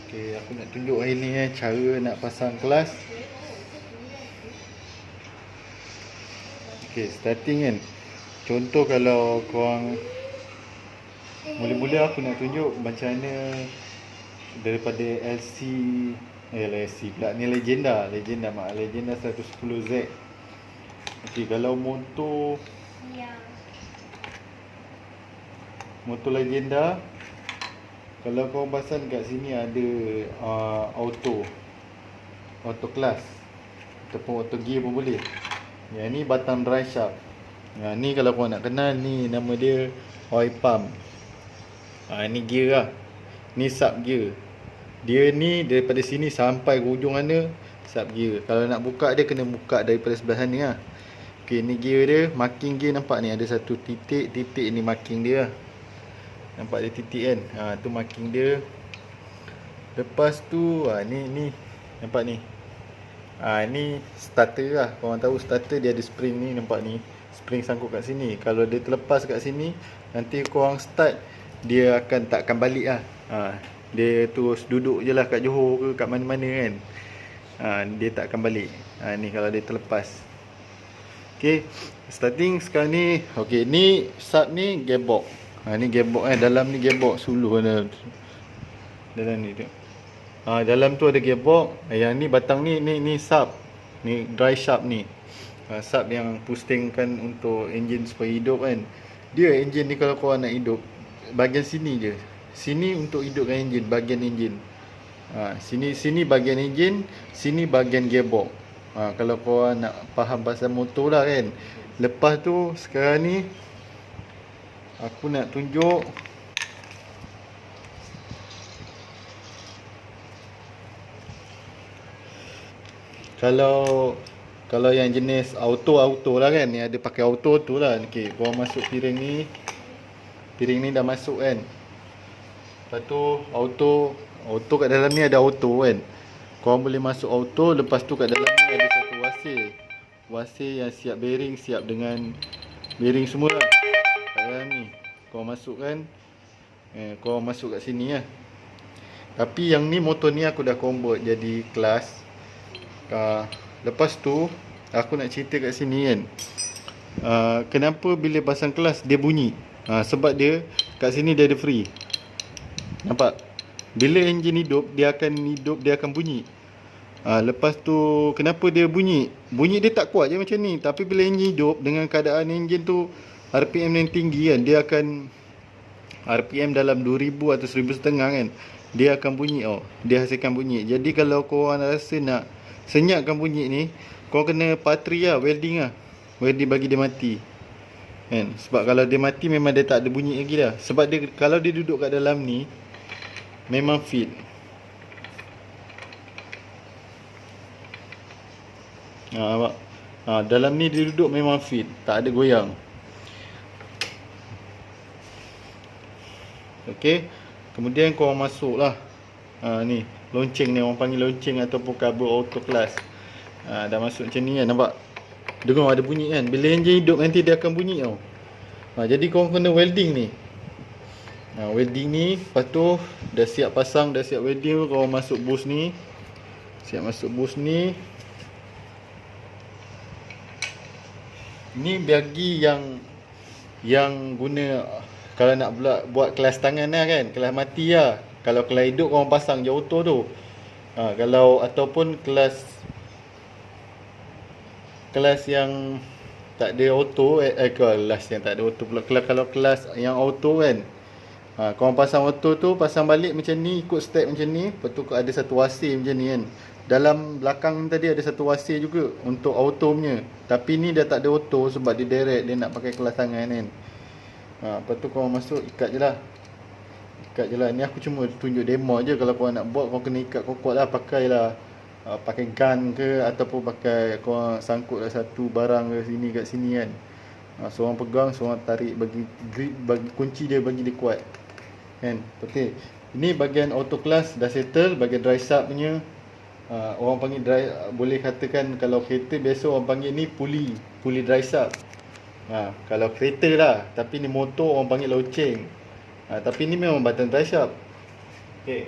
Okay, aku nak tunjuk hari ni cara nak pasang kelas. Okay, starting kan. Contoh kalau korang mula-mula aku nak tunjuk macam mana daripada LC pula ni Legenda mak Legenda 110Z. Okay, kalau motor Legenda, kalau kau pasang kat sini ada auto class ataupun auto gear pun boleh. Yang ni batang drive shaft. Ni kalau kau nak kenal, ni nama dia oil pump. Ni gear lah. Ni sub gear. Dia ni daripada sini sampai ke hujung sana sub gear. Kalau nak buka dia kena buka daripada sebelah sana lah. Okay, ni gear dia, marking gear nampak ni ada satu titik ni marking dia lah. Nampak dia titik kan? Tu marking dia. Lepas tu ni nampak ni. Ni starter lah. Korang tahu starter dia ada spring ni, nampak ni. Spring sangkut kat sini. Kalau dia terlepas kat sini, nanti korang start, dia akan takkan balik lah. Dia terus duduk je lah kat Johor ke kat mana-mana kan. Dia tak akan balik. Ni kalau dia terlepas. Okay, starting sekarang ni. Okay, ni sub ni gearbox. Ni gearbox dalam ni gearbox suluh dalam ni tu. Dalam tu ada gearbox. Yang ni batang ni sub. Ni dry shaft ni. Sub yang pusingkan untuk enjin supaya hidup kan. Dia enjin ni kalau korang nak hidup, bahagian sini je. Sini untuk hidupkan enjin, bahagian enjin. Sini bahagian enjin, sini bahagian gearbox. Kalau korang nak faham pasal motor lah kan. Lepas tu sekarang ni aku nak tunjuk kalau yang jenis auto lah kan, ni ada pakai auto tu lah. Okay, korang masuk piring ni dah masuk kan. Lepas tu auto kat dalam ni ada auto kan. Korang boleh masuk auto. Lepas tu kat dalam ni ada satu wasir yang siap bearing, siap dengan bearing semua lah kat dalam ni. Korang masuk kan, korang masuk kat sini lah. Tapi yang ni motor ni aku dah convert jadi kelas. Lepas tu aku nak cerita kat sini kan, kenapa bila pasang kelas dia bunyi. Sebab dia kat sini dia ada free. Nampak? Bila enjin hidup, dia akan bunyi. Lepas tu kenapa dia bunyi? Bunyi dia tak kuat je macam ni. Tapi bila enjin hidup, dengan keadaan enjin tu RPM yang tinggi kan, dia akan RPM dalam 2000 atau 1500 kan, dia akan bunyi dia hasilkan bunyi. Jadi kalau korang rasa nak senyapkan bunyi ni, korang kena patri lah, welding bagi dia mati kan. Sebab kalau dia mati memang dia tak ada bunyi lagi dah. Sebab dia, kalau dia duduk kat dalam ni memang fit. Nampak? Dalam ni dia duduk memang fit, tak ada goyang. Okey, kemudian korang masuk lah. Ni lonceng ni, orang panggil lonceng ataupun kabel auto class. Dah masuk macam ni kan, nampak? Dengar ada bunyi kan. Bila enjin hidup nanti dia akan bunyi tau. Jadi korang kena welding ni. Welding ni, lepas tu dah siap pasang, dah siap welding, korang masuk bus ni. Siap masuk bus ni. Ni bagi yang guna kalau nak buat kelas tangan lah kan, kelas mati lah. Kalau kelas hidup korang pasang je auto tu. Kalau ataupun kelas yang tak ada auto, kelas yang tak ada auto pula. Kalau kelas yang auto kan, korang pasang auto tu, pasang balik macam ni, ikut step macam ni. Lepas tu ada satu wasir macam ni kan. Dalam belakang tadi ada satu wasir juga untuk auto punya. Tapi ni dah tak ada auto sebab dia direct, dia nak pakai kelas tangan kan. Lepas tu korang masuk, ikat je lah. Ni aku cuma tunjuk demo je. Kalau korang nak buat, korang kena ikat kuat-kuat lah. Pakailah pakai gun ke, ataupun pakai korang sangkut lah satu barang kat sini kan. Seorang pegang, seorang tarik, bagi grip, bagi kunci dia, bagi dia kuat kan. Okay, ini bahagian auto class dah settle. Bahagian dry shaft punya, orang panggil dry, boleh katakan kalau kereta biasa orang panggil ni pulley dry shaft. Kalau kereta lah, tapi ni motor orang panggil lonceng. Tapi ni memang batang dry shaft. Okay,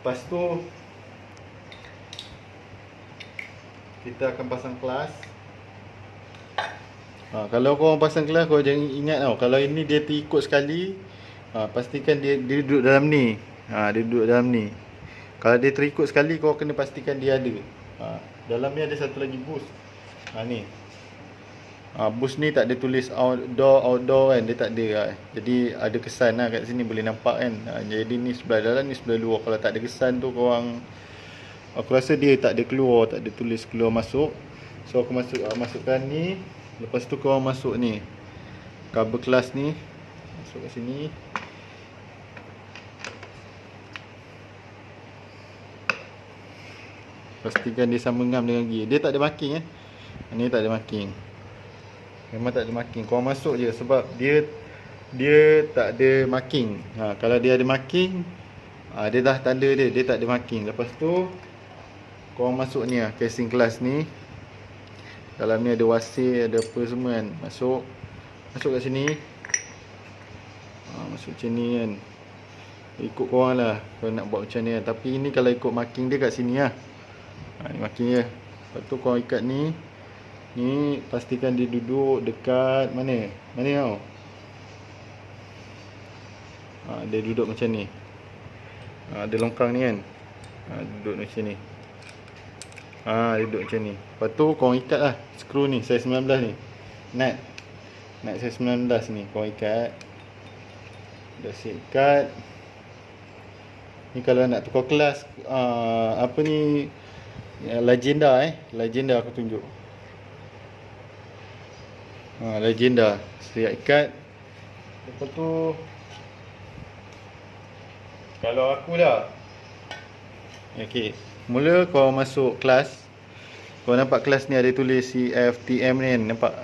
Lepas tu kita akan pasang kelas. Kalau korang pasang kelas, korang jangan ingat tau, kalau ini dia terikut sekali, pastikan dia duduk dalam ni. Dia duduk dalam ni. Kalau dia terikut sekali, korang kena pastikan dia ada. Dalam ni ada satu lagi boost. Ni. Boost ni tak ada tulis outdoor kan, dia tak ada. Jadi ada kesan lah kat sini, boleh nampak kan. Jadi ni sebelah dalam, ni sebelah luar. Kalau tak ada kesan tu, korang, aku rasa dia tak ada keluar, tak ada tulis keluar masuk. So aku masukkan ni. Lepas tu korang masuk ni, kabel kelas ni, masuk kat sini. Pastikan dia sama ngam dengan gear. Dia tak ada marking Ni tak ada marking. Memang tak ada marking. Korang masuk je sebab dia tak ada marking. Kalau dia ada marking, dia dah tanda dia tak ada marking. Lepas tu korang masuk ni casing kelas ni. Dalam ni ada wasir, ada apa semua kan. Masuk kat sini. Masuk macam ni kan. Ikut korang lah kalau nak buat macam ni kan. Tapi ini kalau ikut marking dia kat sini lah. Ni marking dia. Lepas tu korang ikat ni. Ni pastikan dia duduk dekat mana tau. Dia duduk macam ni. Ada longkang ni kan. Duduk macam ni. Dia duduk macam ni. Lepas tu korang ikat lah skru ni, saiz 19 ni. Nut saiz 19 ni korang ikat. Dah siap ikat. Ni kalau nak tukar kelas, apa ni, Legenda Legenda aku tunjuk. Legenda. Siap ikat. Lepas tu kalau aku dah okey, mula kau masuk kelas. Kau nampak kelas ni ada tulis CFTM ni kan, nampak?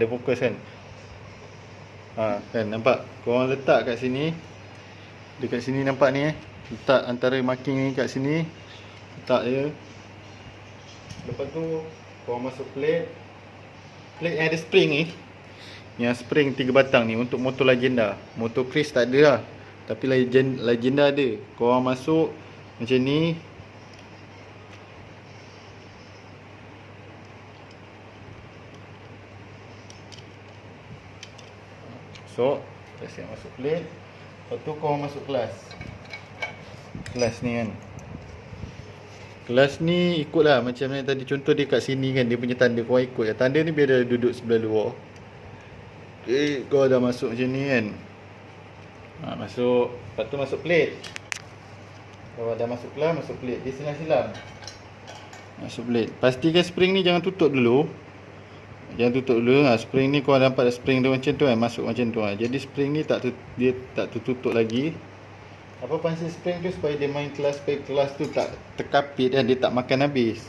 Dia fokus kan? Kan nampak? Kau letak kat sini. Dekat sini nampak ni letak antara marking ni kat sini. Letak je. Lepas tu kau masuk plate. Plate yang ada spring ni. Yang spring 3 batang ni untuk motor Legenda. Motor Chris tak ada lah. Tapi Legenda ada. Korang masuk macam ni. So, dah siap masuk plate. Lepas tu korang masuk kelas. Kelas ni kan. Kelas ni ikutlah macam mana tadi. Contoh dia kat sini kan, dia punya tanda. Korang ikut. Tanda ni biar dia duduk sebelah luar. Kau dah masuk macam ni kan. Masuk. Lepas tu masuk plate. Kalau dah masuk kelas, masuk plate. Dia silang-silang. Masuk plate. Pastikan spring ni jangan tutup dulu. Jangan tutup dulu. Spring ni kau nampak spring dia macam tu kan. Masuk macam tu. Jadi spring ni dia tak tertutup lagi. Apa pasal spring tu? Supaya dia main kelas. Supaya kelas tu tak terkapit dan dia tak makan habis.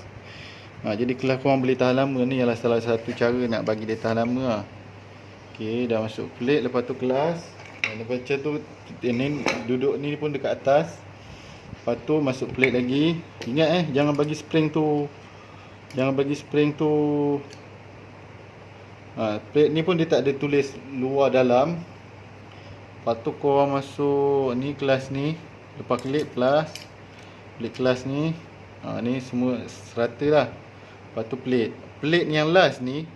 Jadi kelas korang boleh tahan lama. Ni ialah salah satu cara nak bagi dia tahan lama. Okey, dah masuk plate. Lepas tu kelas. Lepas tu ni duduk ni pun dekat atas. Lepas tu masuk plate lagi. Ingat jangan bagi spring tu. Plate ni pun dia tak ada tulis luar dalam. Lepas tu korang masuk ni kelas ni. Lepas klik plus. Plate kelas ni. Ni semua serata lah. Lepas tu plate. Plate yang last ni.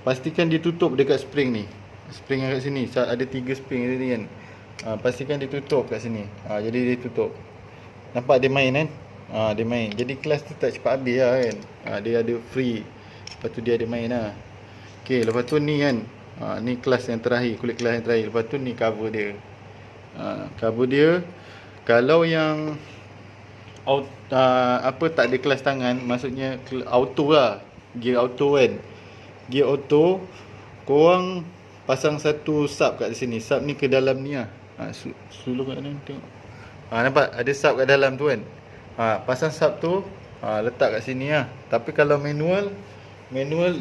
Pastikan dia tutup dekat spring ni. Spring yang kat sini. Ada 3 spring ni kan. Pastikan dia tutup kat sini. Jadi dia tutup. Nampak dia main kan. Dia main. Jadi kelas tu tak cepat habis lah kan. Dia ada free. Lepas tu dia ada main lah. Okay, lepas tu ni kan. Ni kelas yang terakhir. Kulit kelas yang terakhir. Lepas tu ni cover dia. Cover dia. Kalau yang tak ada kelas tangan, maksudnya auto lah. Gear auto kan. Gear auto, korang pasang satu sub kat sini. Sub ni ke dalam ni lah. Sulung kat mana tengok. Nampak ada sub kat dalam tu kan. Pasang sub tu, letak kat sini lah. Tapi kalau manual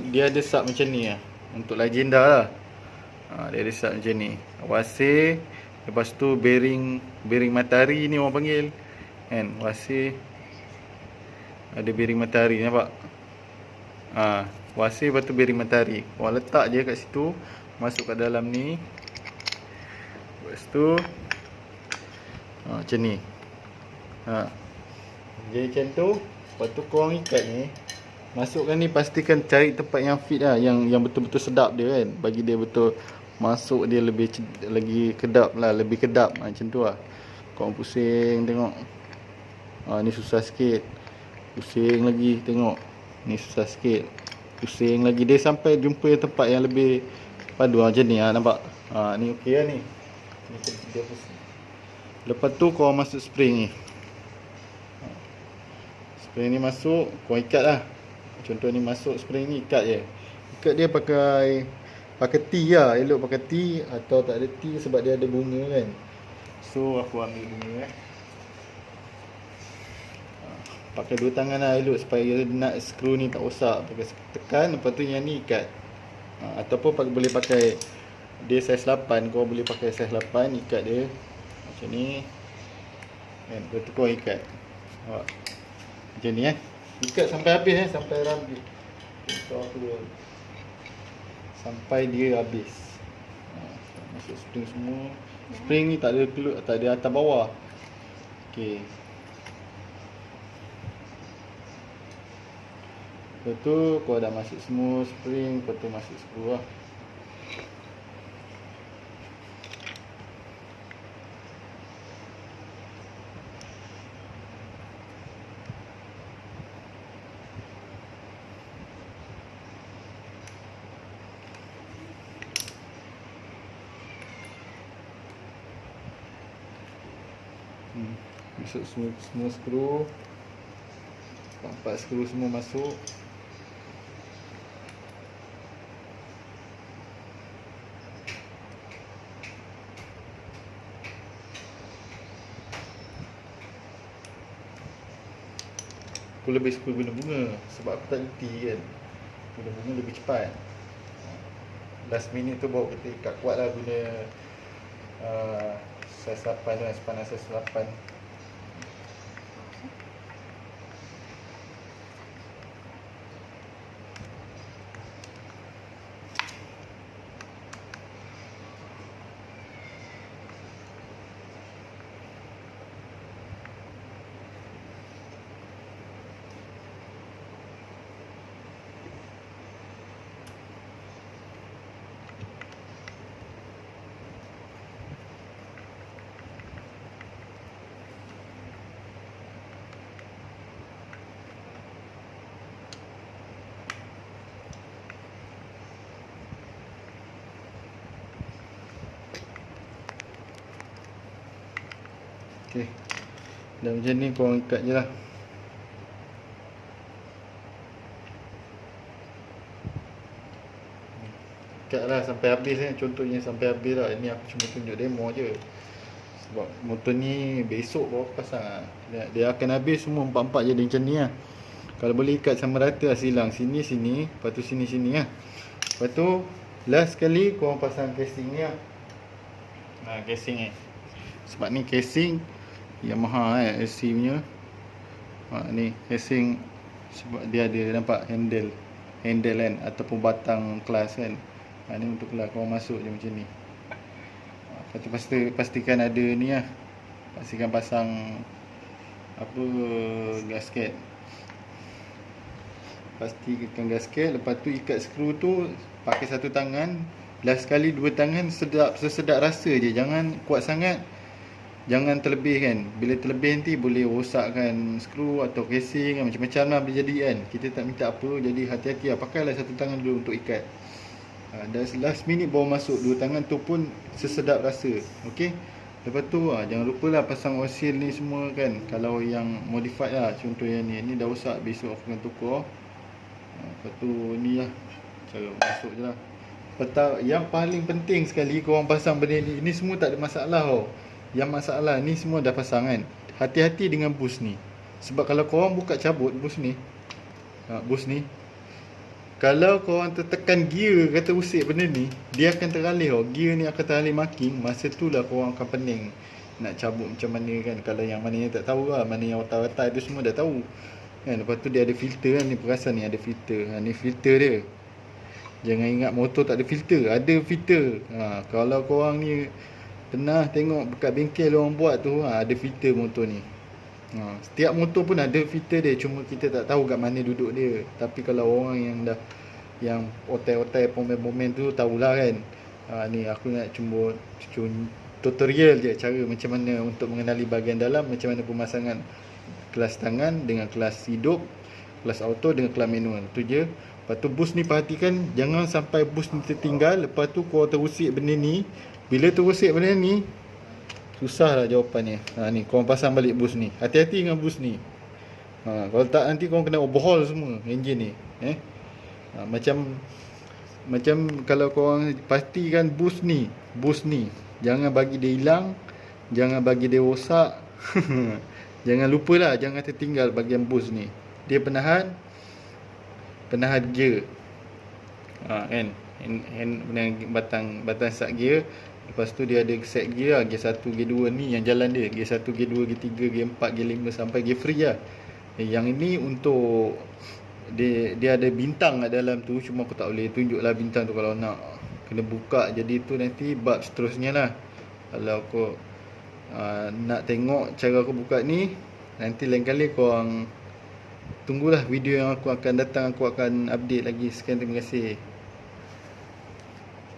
dia ada sub macam ni lah. Untuk Legenda lah. Dia ada sub macam ni. Wasir. Lepas tu bearing matahari ni orang panggil kan. Wasir. Ada bearing matahari, nampak? Wasir, lepas tu bearing matahari. Korang letak je kat situ. Masuk kat dalam ni. Lepas tu macam ni. Jadi macam tu. Lepas tu korang ikat ni. Masukkan ni, pastikan cari tempat yang fit lah, yang betul-betul sedap dia kan. Bagi dia betul masuk dia lagi kedap lah, lebih kedap macam tu lah. Korang pusing tengok. Ni susah sikit. Pusing lagi tengok. Ni susah sikit. Pusing lagi. Dia sampai jumpa tempat yang lebih padu macam ni lah, nampak. Ni okey lah ni. Dia pusing. Lepas tu korang masuk spring ni. Spring ni masuk, korang ikat lah. Contoh ni masuk spring ni, ikat je. Ikat dia pakai T lah. Elok pakai T. Atau tak ada T sebab dia ada bunga kan. So aku ambil bunga pakai dua tangan lah elok, supaya nak skru ni tak rosak. Pakai tekan, lepas tu yang ni ikat. Ataupun boleh pakai dia saiz 8. Kau boleh pakai saiz 8, ikat dia macam ni kan. Lepas tu kau ikat macam ni ikat sampai habis sampai habis. Sampai dia habis. Masuk spring semua. Spring ni tak ada atas bawah. Okey. Lepas tu kau dah masuk semua spring, lepas tu masuk skru lah. Masuk semua skru. 4 skru semua masuk. Aku lebih suka guna bunga sebab aku tak reti kan. Guna bunga lebih cepat. Last minute tu bawa kita ikat kuat lah, guna saiz 8 tu, sepanas saiz 8. Okey. Dah macam ni korang ikat je lah. Ikat lah sampai habis contohnya sampai habis lah. Ini aku cuma tunjuk demo je. Sebab motor ni besok baru pasang lah. Dia akan habis semua 4-4 jadi macam ni lah. Kalau boleh ikat sama rata lah, silang sini, lepas tu sini lah. Lepas tu last sekali korang pasang casing ni lah. Casing ni. Sebab ni casing Yamaha SC punya. Ni casing sebab dia ada nampak handle kan, ataupun batang kelas kan. Ni untuk kelas, korang masuk je macam ni. Lepas tu pastikan ada ni lah. Pastikan pasang gasket. Pastikan gasket. Lepas tu ikat skru tu pakai satu tangan. Last sekali dua tangan, sesedap rasa je. Jangan kuat sangat, jangan terlebih kan. Bila terlebih nanti boleh rosakkan skru atau casing kan. Macam-macam lah boleh jadi kan. Kita tak minta apa. Jadi hati-hati lah. Pakailah satu tangan dulu untuk ikat. Last minute baru masuk dua tangan tu pun sesedap rasa. Okey. Lepas tu jangan lupa lah pasang oil ni semua kan. Kalau yang modified lah. Contoh yang ni dah rosak, besok aku akan tukar. Lepas tu ni lah cara masuk je lah. Yang paling penting sekali korang pasang benda ni. Ini semua tak ada masalah tau. Yang masalah ni semua dah pasang kan. Hati-hati dengan boost ni. Sebab kalau korang buka cabut boost ni, kalau korang tertekan gear, kata usik benda ni, dia akan teralih tau. Gear ni akan teralih marking. Masa tu lah korang akan pening nak cabut macam mana kan. Kalau yang mana yang tak tahu lah, mana yang watak-watak tu semua dah tahu kan. Lepas tu dia ada filter kan. Ni perasan ni ada filter. Ni filter dia. Jangan ingat motor tak ada filter. Ada filter. Kalau korang ni Pernah tengok dekat bengkel orang buat tu, ada filter motor ni. Setiap motor pun ada filter dia, cuma kita tak tahu kat mana duduk dia. Tapi kalau orang yang otai-otai pomen-pomen tu tahulah kan. Ni aku nak cuma tutorial je cara macam mana untuk mengenali bahagian dalam, macam mana pemasangan kelas tangan dengan kelas hidup, kelas auto dengan kelas manual. Tu je. Lepas tu boost ni perhatikan jangan sampai boost ni tertinggal. Lepas tu kau terusik benda ni. Bila terusik benda ni, susah lah jawapannya. Ni korang pasang balik boost ni. Hati-hati dengan boost ni. Kalau tak nanti korang kena overhaul semua enjin ni. Macam kalau korang pastikan boost ni jangan bagi dia hilang, jangan bagi dia rosak. Jangan lupalah, jangan tertinggal bahagian boost ni. Dia penahan gear. Kan? Batang start gear. Lepas tu dia ada set gear lah. Gear 1, gear 2 ni yang jalan dia. Gear 1, gear 2, gear 3, gear 4, gear 5 sampai gear free lah. Yang ini untuk dia ada bintang kat dalam tu. Cuma aku tak boleh tunjuk lah bintang tu kalau nak. Kena buka. Jadi tu nanti bab seterusnya lah. Kalau aku nak tengok cara aku buka ni, nanti lain kali korang tunggulah video yang aku akan datang. Aku akan update lagi. Sekian, terima kasih.